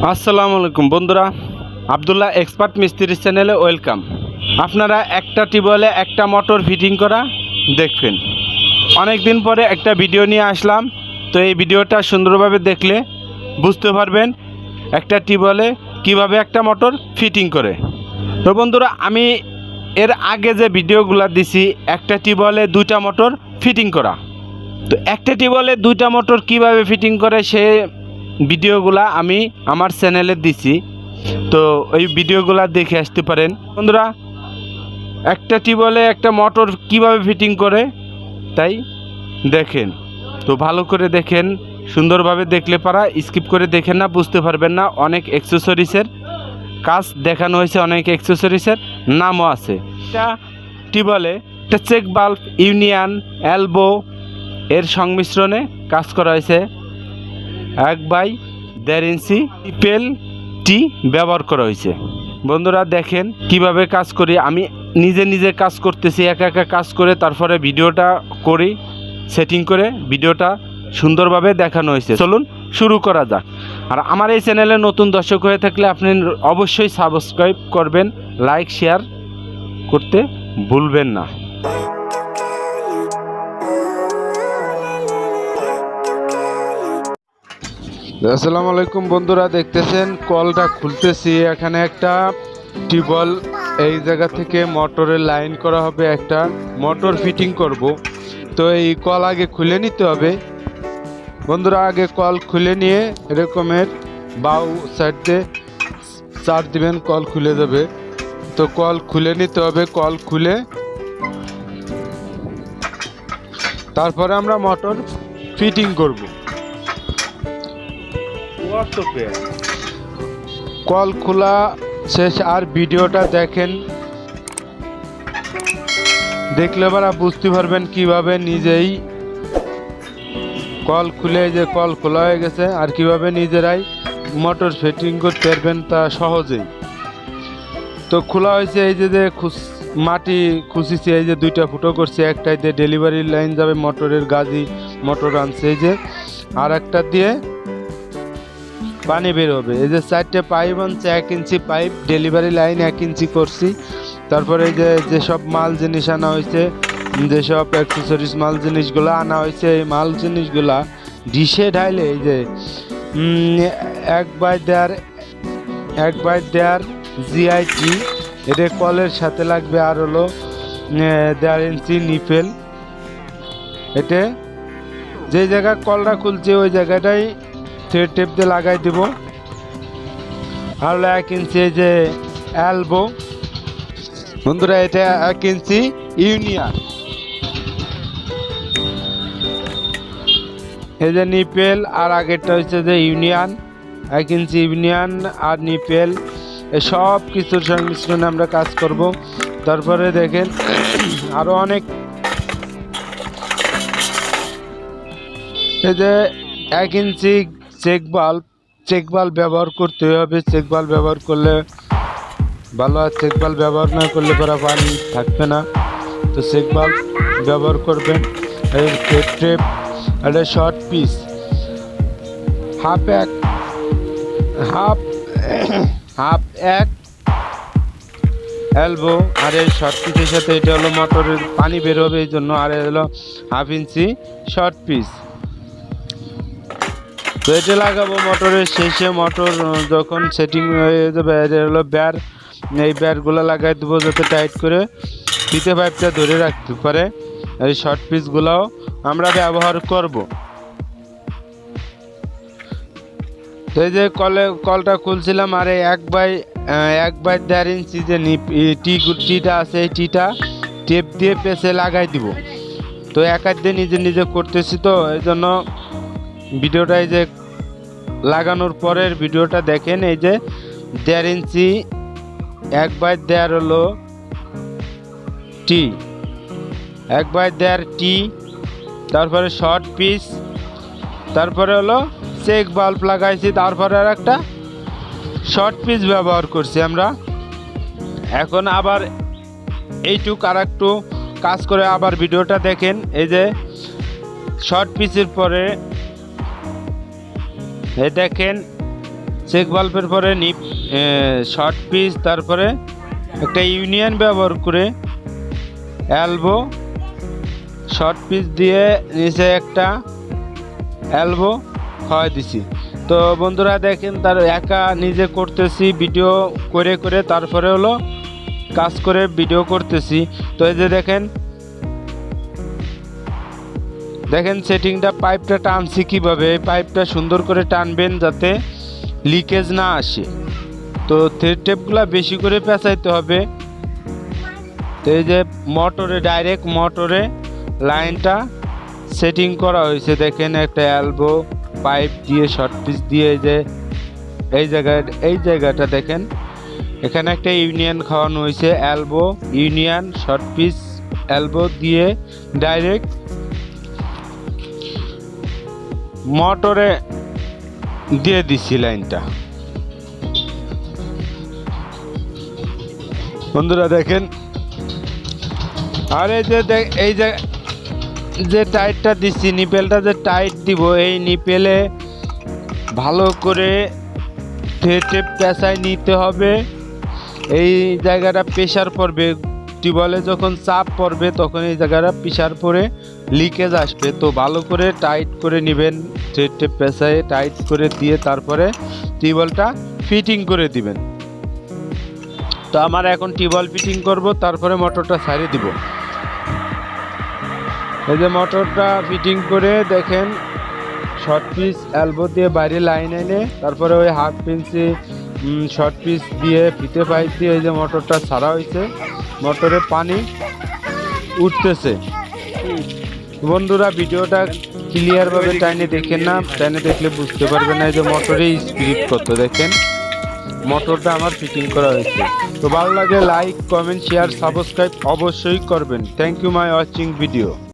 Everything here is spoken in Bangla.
আসসালামু আলাইকুম বন্ধুরা, আব্দুল্লাহ এক্সপার্ট মিস্ত্রি চ্যানেলে ওয়েলকাম। আপনারা একটা টিউবওয়েলে একটা মোটর ফিটিং করা দেখবেন। অনেক দিন পরে একটা ভিডিও নিয়ে আসলাম, তো এই ভিডিওটা সুন্দরভাবে দেখলে বুঝতে পারবেন একটা টিউবওয়েলে কিভাবে একটা মোটর ফিটিং করে। তো বন্ধুরা, আমি এর আগে যে ভিডিওগুলো দিছি একটা টিউবওয়েলে দুইটা মোটর ফিটিং করা, তো একটা টিউবওয়েলে দুইটা মোটর কিভাবে ফিটিং করে সে ভিডিওগুলা আমি আমার চ্যানেলে দিছি, তো ওই ভিডিওগুলা দেখে আসতে পারেন। বন্ধুরা, একটা টিউবওয়েলে একটা মোটর কিভাবে ফিটিং করে তাই দেখেন, তো ভালো করে দেখেন, সুন্দরভাবে দেখলে পারা, স্কিপ করে দেখেন না, বুঝতে পারবেন না। অনেক অ্যাক্সেসরিজের কাজ দেখানো হয়েছে, অনেক অ্যাক্সেসরিজের নামও আছে। এটা টিউবওয়েলে একটা চেক বাল্ব, ইউনিয়ন, এলবো এর সংমিশ্রণে কাজ করা হয়েছে। 1/1.5 ইঞ্চি টিপেল টি ব্যবহার করা হয়েছে। বন্ধুরা দেখেন কিভাবে কাজ করি, আমি নিজে কাজ করতেছি, একা কাজ করে তারপরে ভিডিওটা করি, সেটিং করে ভিডিওটা সুন্দরভাবে দেখানো হয়েছে। চলুন শুরু করা যাক। আর আমার এই চ্যানেলে নতুন দর্শক হয়ে থাকলে আপনি অবশ্যই সাবস্ক্রাইব করবেন, লাইক শেয়ার করতে ভুলবেন না। আসসালামু আলাইকুম বন্ধুরা, দেখতেছেন কলটা খুলতেছি। এখানে একটা টিউবওয়েল, এই জায়গা থেকে মোটরের লাইন করা হবে, একটা মোটর ফিটিং করব। তো এই কল আগে খুলে নিতে হবে বন্ধুরা। আগে কল খুলে নিয়ে এরকমের বাউ সাইড দিয়ে চার দিবেন, কল খুলে যাবে। তো কল খুলে নিতে হবে। কল খুলে তারপরে আমরা মোটর ফিটিং করব। কল খোলা শেষ, আর ভিডিওটা দেখেন, দেখলে আপনারা বুঝতে পারবেন কিভাবে নিজেই কল খুলে, যে কল খোলা হয়ে গেছে, আর কিভাবে নিজেরাই মোটর ফিটিং করতে পারবেন তা সহজেই। তো খোলা হয়েছে, এই যে মাটি খুঁচিছি, এই যে দুইটা ফুটো করছি, একটাই দিয়ে ডেলিভারি লাইন যাবে, মোটরের গাজি মোটর আনছে, এই যে আর একটা দিয়ে পানি বের হবে। এই যে 4টে পাইপ আনছে, 1 ইঞ্চি পাইপ, ডেলিভারি লাইন 1 ইঞ্চি করছি। তারপরে এই যেসব মাল জিনিস আনা হয়েছে, যেসব অ্যাক্সেসরিজ মাল জিনিসগুলো আনা হয়েছে, এই মাল জিনিসগুলা ডিশে ঢাইলে এই যে 1/1.5 জিআইটি এটা কলের সাথে লাগবে। আর হলো 1.5 ইঞ্চি নিপেল, এটা যে জায়গা কলটা খুলছে ওই জায়গাটাই থ্রেড টেপ দিয়ে লাগাই দিব। আর 1 ইঞ্চি এই যে এলবো বন্ধুরা, এটা 1 ইঞ্চি ইউনিয়ন, এই যে নিপেল, আর আগেরটা হচ্ছে যে ইউনিয়ন, 1 ইঞ্চি ইউনিয়ন আর নিপেল, সব কিছুর সংমিশ্রণে আমরা কাজ করব। তারপরে দেখেন আরো অনেক, এই যে 1 ইঞ্চি চেক বাল্ব ব্যবহার করতে হবে। চেক বাল্ব ব্যবহার করলে ভালো, আর চেক বাল্ব ব্যবহার না করলে পরে পানি থাকবে না, তো চেক বাল্ব ব্যবহার করবেন। এই টেপ, একটা শর্ট পিস, হাফ এক এলবো, আর এই শর্ট পিসের সাথে এটা হলো মোটরের পানি বের হবে এই জন্য, আর হলো 1/2 ইঞ্চি শর্ট পিস। তো এটা লাগাবো মোটরের শেষে, মোটর যখন সেটিং হয়ে যাবে, এটা হলো ব্যার, এই ব্যারগুলো লাগাই দেবো যাতে টাইট করে ফিতে পাইপটা ধরে রাখতে পারে। এই শর্ট পিসগুলোও আমরা ব্যবহার করব। তো এই যে কলটা খুলছিলাম, আর এই 1/1.5 ইঞ্চি যে টিটা আছে, এই টিটা টেপ দিয়ে পেঁচে লাগাই দিব। তো এক হাত দিয়ে নিজে করতেছি, তো এই জন্য ভিডিওটা এই যে লাগানোর পরের ভিডিওটা দেখেন। এই যে 1.5 ইঞ্চি 1/1.5 হলো টি, 1/1.5 টি, তারপরে শর্ট পিস, তারপরে হলো চেক বাল্ব লাগাইছি, তারপরে আর একটা শর্ট পিস ব্যবহার করছি আমরা। এখন আবার এইটুক আর একটু কাজ করে আবার ভিডিওটা দেখেন। এই যে শর্ট পিসের পরে এই দেখেন চেক ভাল্বের পরে শর্ট পিস, তারপরে একটা ইউনিয়ন ব্যবহার করে এলবো শর্ট পিস দিয়ে নিচে একটা এলবো খাওয়াই দিছি। তো বন্ধুরা দেখেন, তার একা নিজে করতেছি ভিডিও করে করে, তারপরে হলো কাজ করে ভিডিও করতেছি। তো এই যে দেখেন সেটিংটা, পাইপটা টানছি কিভাবে। এই পাইপটা সুন্দর করে টানবেন যাতে লিকেজ না আসে। তো থ্রেড টেপগুলো বেশি করে পেঁচাইতে হবে। তো এই যে ডাইরেক্ট মোটরে লাইনটা সেটিং করা হয়েছে। দেখেন একটা এলবো পাইপ দিয়ে শর্ট পিস দিয়ে এই জায়গাটা দেখেন, এখানে একটা ইউনিয়ন খাওয়ানো হয়েছে। Elbow union short piece elbow দিয়ে ডাইরেক্ট মোটরে দিয়ে দিচ্ছি লাইনটা। বন্ধুরা দেখেন, আর এই যে টাইটটা দিচ্ছি, নিপেলটা যে টাইট দিব, এই নিপেলে ভালো করে টেপ পেঁচায় নিতে হবে। এই জায়গাটা প্রেশার পড়বে, টিউবওয়েলে যখন চাপ পড়বে তখন এই জায়গাটা প্রেশার পড়ে লিকেজ আসবে। তো ভালো করে টাইট করে নেবেন, টেপ পেঁচায় টাইট করে দিয়ে তারপরে টিউবওয়েলটা ফিটিং করে দিবেন। তো আমার এখন টিউবওয়েল ফিটিং করব, তারপরে মোটরটা ছাড়িয়ে দিব। এই যে মোটরটা ফিটিং করে দেখেন, শর্ট পিস এলবো দিয়ে বাইরে লাইন এনে তারপরে ওই হাফ ইঞ্চি শর্ট পিস দিয়ে ফিতে পাইপ দিয়ে এই যে মোটরটা ছাড়া হয়েছে। মোটরে পানি উঠতেছে। বন্ধুরা ভিডিওটা ক্লিয়ারভাবে টাইনে দেখেন না, টাইনে দেখলে বুঝতে পারবেন না। এই যে মোটরে স্পিড কত দেখেন, মোটরটা আমার ফিটিং করা হয়েছে। তো ভালো লাগে লাইক, কমেন্ট, শেয়ার, সাবস্ক্রাইব অবশ্যই করবেন। Thank you my watching video.